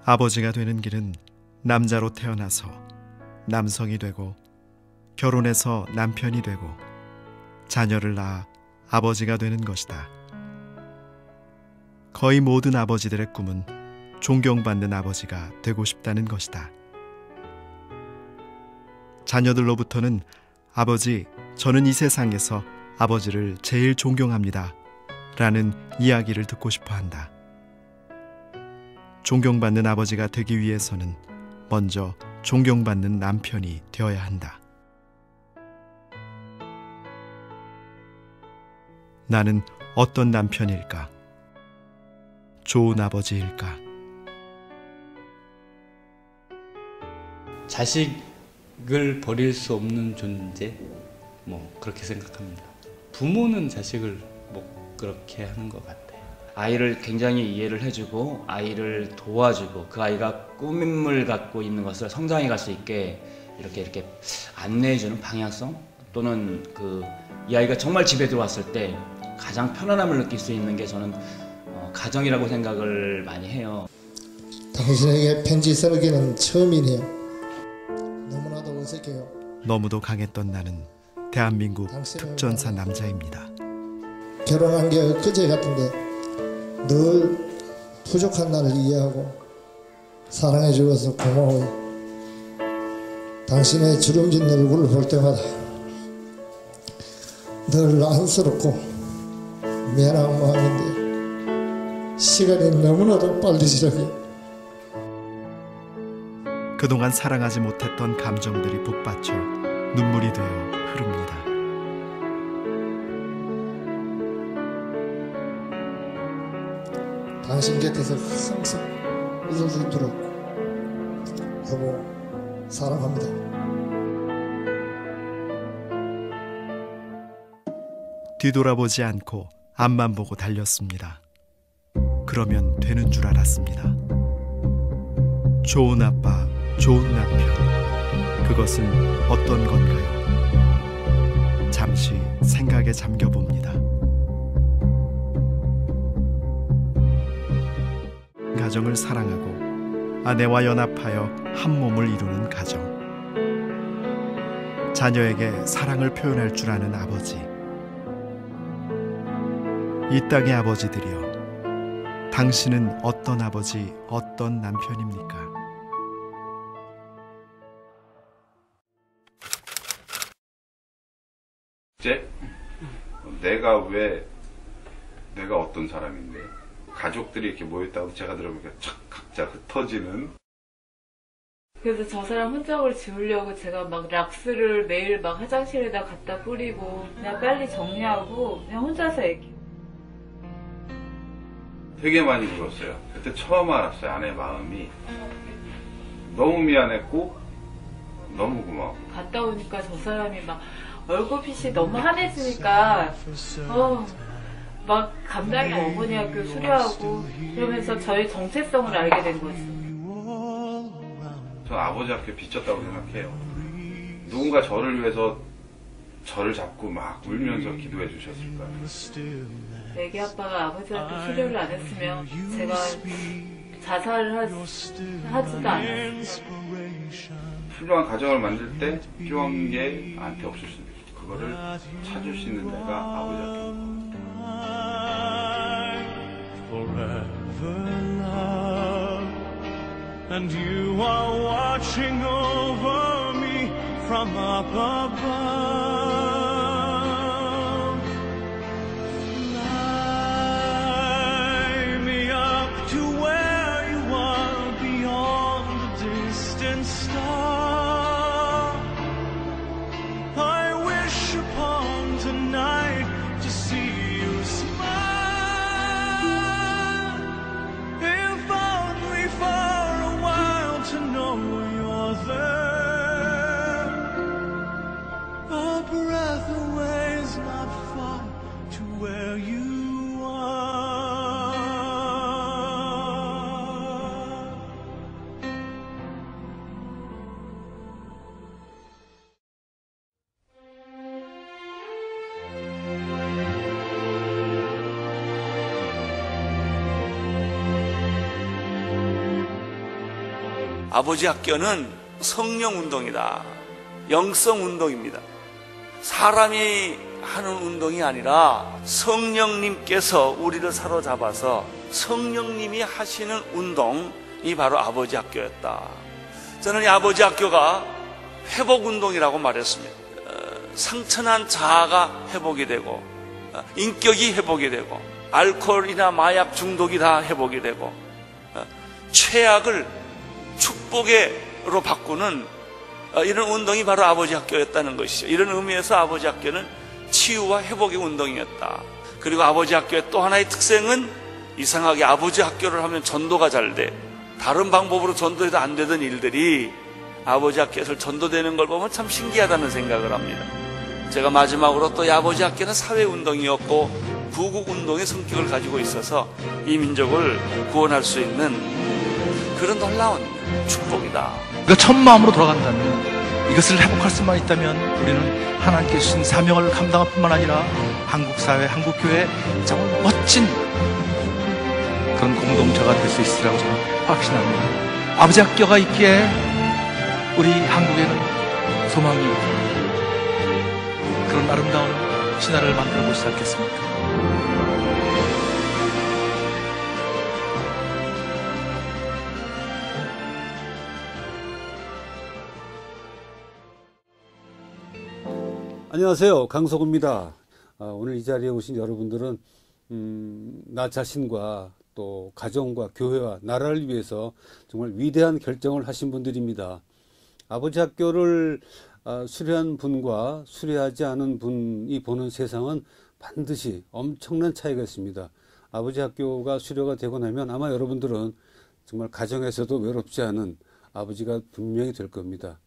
아버지가 되는 길은 남자로 태어나서 남성이 되고 결혼해서 남편이 되고 자녀를 낳아 아버지가 되는 것이다. 거의 모든 아버지들의 꿈은 존경받는 아버지가 되고 싶다는 것이다. 자녀들로부터는 아버지, 저는 이 세상에서 아버지를 제일 존경합니다 라는 이야기를 듣고 싶어 한다. 존경받는 아버지가 되기 위해서는 먼저 존경받는 남편이 되어야 한다. 나는 어떤 남편일까? 좋은 아버지일까? 자식을 버릴 수 없는 존재, 그렇게 생각합니다. 부모는 자식을 못 그렇게 하는 것 같아요. 아이를 굉장히 이해를 해주고 아이를 도와주고 그 아이가 꿈을 갖고 있는 것을 성장해 갈 수 있게 이렇게 안내해주는 방향성, 또는 이 아이가 정말 집에 들어왔을 때 가장 편안함을 느낄 수 있는 게 저는 가정이라고 생각을 많이 해요. 당신에게 편지 쓰기는 처음이네요. 너무나도 어색해요. 너무도 강했던 나는 대한민국 특전사 남자입니다. 결혼한 게 엊그제 같은데 늘 부족한 나를 이해하고 사랑해 주어서 고마워요. 당신의 주름진 얼굴을 볼 때마다 늘 안쓰럽고 미안한 마음인데 시간이 너무나도 빨리 지나게 그동안 사랑하지 못했던 감정들이 북받쳐 눈물이 되어 흐릅니다. 당신 곁에서 항상 웃을 수 있도록 여보 사랑합니다. 뒤돌아보지 않고 앞만 보고 달렸습니다. 그러면 되는 줄 알았습니다. 좋은 아빠, 좋은 남편, 그것은 어떤 건가요? 잠시 생각에 잠겨봅니다. 가정을 사랑하고 아내와 연합하여 한 몸을 이루는 가정. 자녀에게 사랑을 표현할 줄 아는 아버지. 이 땅의 아버지들이여, 당신은 어떤 아버지, 어떤 남편입니까? 이제 내가 어떤 사람인데 가족들이 이렇게 모였다고 제가 들어보니까 착 각자 흩어지는. 그래서 저 사람 흔적을 지우려고 제가 막 락스를 매일 막 화장실에다 갖다 뿌리고 그냥 빨리 정리하고 그냥 혼자서 얘기. 되게 많이 울었어요. 그때 처음 알았어요. 아내 마음이 너무 미안했고 너무 고마워. 갔다 오니까 저 사람이 막 얼굴빛이 너무 환해지니까 막 감당이 어머니학교 수료하고 그러면서 저의 정체성을 알게 된 거지. 전 아버지 학교 빚졌다고 생각해요. 누군가 저를 위해서 저를 잡고 막 울면서 기도해 주셨을까요? 애기 아빠가 아버지 학교 수료를 안 했으면 제가 자살을 하지도 않았어요. 훌륭한 가정을 만들 때 필요한 게 나한테 없을 수도 있고 그거를 찾을 수 있는 데가 아버지 학교인 것 같아요. Forever love, and you are watching over me from up above. Fly me up to where you are beyond the distant star. I wish upon tonight to see you smile. To know you're there above. 아버지 학교는 성령 운동이다. 영성 운동입니다. 사람이 하는 운동이 아니라 성령님께서 우리를 사로잡아서 성령님이 하시는 운동이 바로 아버지 학교였다. 저는 이 아버지 학교가 회복 운동이라고 말했습니다. 상처난 자아가 회복이 되고 인격이 회복이 되고 알코올이나 마약 중독이 다 회복이 되고 최악을 축복으로 바꾸는 이런 운동이 바로 아버지 학교였다는 것이죠. 이런 의미에서 아버지 학교는 치유와 회복의 운동이었다. 그리고 아버지 학교의 또 하나의 특징은 이상하게 아버지 학교를 하면 전도가 잘 돼. 다른 방법으로 전도해도 안 되던 일들이 아버지 학교에서 전도되는 걸 보면 참 신기하다는 생각을 합니다. 제가 마지막으로 또 이 아버지 학교는 사회운동이었고 구국운동의 성격을 가지고 있어서 이 민족을 구원할 수 있는 그런 놀라운 축복이다. 그러니까 첫 마음으로 돌아간다면, 이것을 회복할 수만 있다면 우리는 하나님께 주신 사명을 감당할 뿐만 아니라 한국 사회, 한국 교회 정말 멋진 그런 공동체가 될 수 있으리라고 저는 확신합니다. 아버지 학교가 있기에 우리 한국에는 소망이 있고 그런 아름다운 신화를 만들어 보시지 않겠습니까? 안녕하세요. 강석우입니다. 오늘 이 자리에 오신 여러분들은 나 자신과 또 가정과 교회와 나라를 위해서 정말 위대한 결정을 하신 분들입니다. 아버지 학교를 수료한 분과 수료하지 않은 분이 보는 세상은 반드시 엄청난 차이가 있습니다. 아버지 학교가 수료가 되고 나면 아마 여러분들은 정말 가정에서도 외롭지 않은 아버지가 분명히 될 겁니다.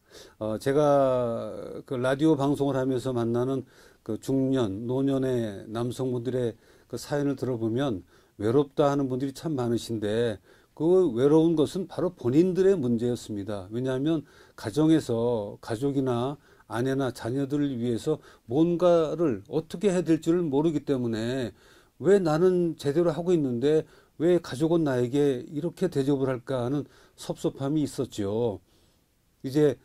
제가 그 라디오 방송을 하면서 만나는 그 중년, 노년의 남성분들의 그 사연을 들어보면 외롭다 하는 분들이 참 많으신데 그 외로운 것은 바로 본인들의 문제였습니다. 왜냐하면 가정에서 가족이나 아내나 자녀들을 위해서 뭔가를 어떻게 해야 될지를 모르기 때문에 왜 나는 제대로 하고 있는데 왜 가족은 나에게 이렇게 대접을 할까 하는 섭섭함이 있었죠. 이제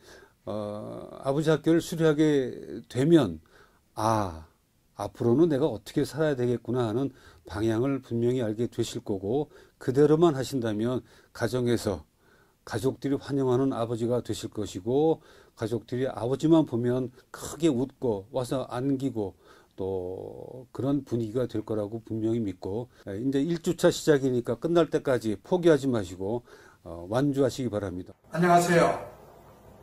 아버지 학교를 수료하게 되면 앞으로는 내가 어떻게 살아야 되겠구나 하는 방향을 분명히 알게 되실 거고, 그대로만 하신다면 가정에서 가족들이 환영하는 아버지가 되실 것이고, 가족들이 아버지만 보면 크게 웃고 와서 안기고 또 그런 분위기가 될 거라고 분명히 믿고, 이제 1주차 시작이니까 끝날 때까지 포기하지 마시고 완주하시기 바랍니다. 안녕하세요.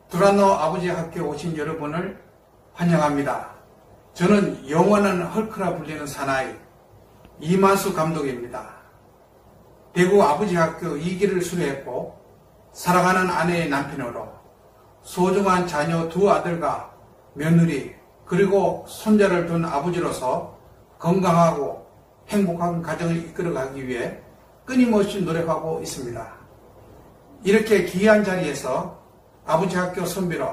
두란노 아버지 학교에 오신 여러분을 환영합니다. 저는 영원한 헐크라 불리는 사나이 이만수 감독입니다. 대구 아버지 학교 2기를 수료했고 사랑하는 아내의 남편으로 소중한 자녀 2 아들과 며느리 그리고 손자를 둔 아버지로서 건강하고 행복한 가정을 이끌어가기 위해 끊임없이 노력하고 있습니다. 이렇게 귀한 자리에서 아버지 학교 선배로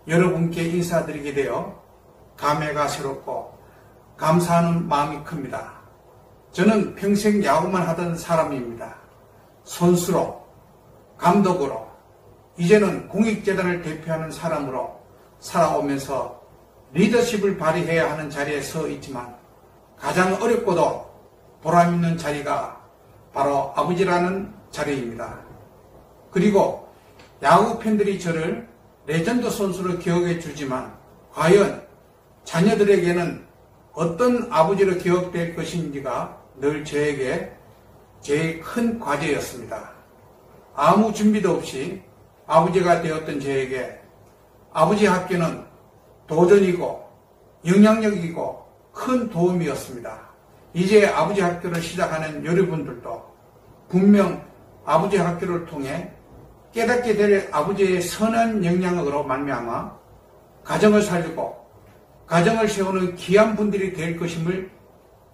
여러분께 인사드리게 되어 감회가 새롭고 감사하는 마음이 큽니다. 저는 평생 야구만 하던 사람입니다. 선수로, 감독으로, 이제는 공익재단을 대표하는 사람으로 살아오면서 리더십을 발휘해야 하는 자리에 서 있지만 가장 어렵고도 보람 있는 자리가 바로 아버지라는 자리입니다. 그리고 야구 팬들이 저를 레전드 선수로 기억해 주지만 과연 자녀들에게는 어떤 아버지로 기억될 것인지가 늘 저에게 제일 큰 과제였습니다. 아무 준비도 없이 아버지가 되었던 저에게 아버지 학교는 도전이고 영향력이고 큰 도움이었습니다. 이제 아버지 학교를 시작하는 여러분들도 분명 아버지 학교를 통해 깨닫게 될 아버지의 선한 영향력으로 말미암아 가정을 살리고 가정을 세우는 귀한 분들이 될 것임을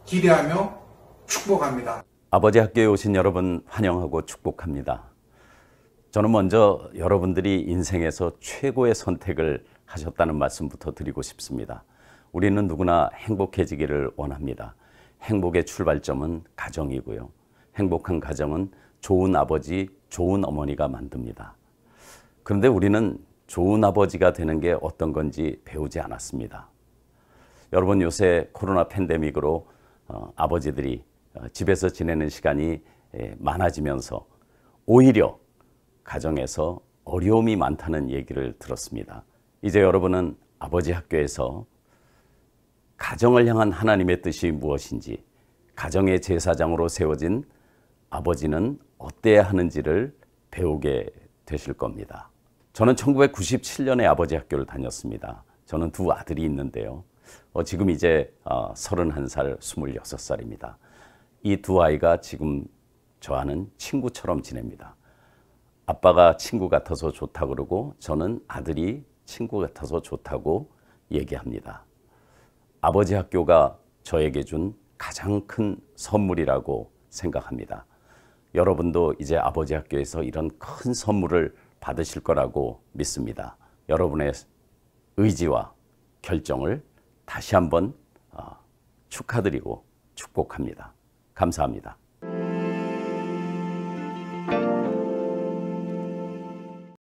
기대하며 축복합니다. 아버지 학교에 오신 여러분 환영하고 축복합니다. 저는 먼저 여러분들이 인생에서 최고의 선택을 하셨다는 말씀부터 드리고 싶습니다. 우리는 누구나 행복해지기를 원합니다. 행복의 출발점은 가정이고요. 행복한 가정은 좋은 아버지, 좋은 어머니가 만듭니다. 그런데 우리는 좋은 아버지가 되는 게 어떤 건지 배우지 않았습니다. 여러분, 요새 코로나 팬데믹으로 아버지들이 집에서 지내는 시간이 많아지면서 오히려 가정에서 어려움이 많다는 얘기를 들었습니다. 이제 여러분은 아버지 학교에서 가정을 향한 하나님의 뜻이 무엇인지, 가정의 제사장으로 세워진 아버지는 어때야 하는지를 배우게 되실 겁니다. 저는 1997년에 아버지 학교를 다녔습니다. 저는 두 아들이 있는데요. 지금 이제 31살, 26살입니다. 이 두 아이가 지금 저와는 친구처럼 지냅니다. 아빠가 친구 같아서 좋다고 그러고 저는 아들이 친구 같아서 좋다고 얘기합니다. 아버지 학교가 저에게 준 가장 큰 선물이라고 생각합니다. 여러분도 이제 아버지 학교에서 이런 큰 선물을 받으실 거라고 믿습니다. 여러분의 의지와 결정을 다시 한번 축하드리고 축복합니다. 감사합니다.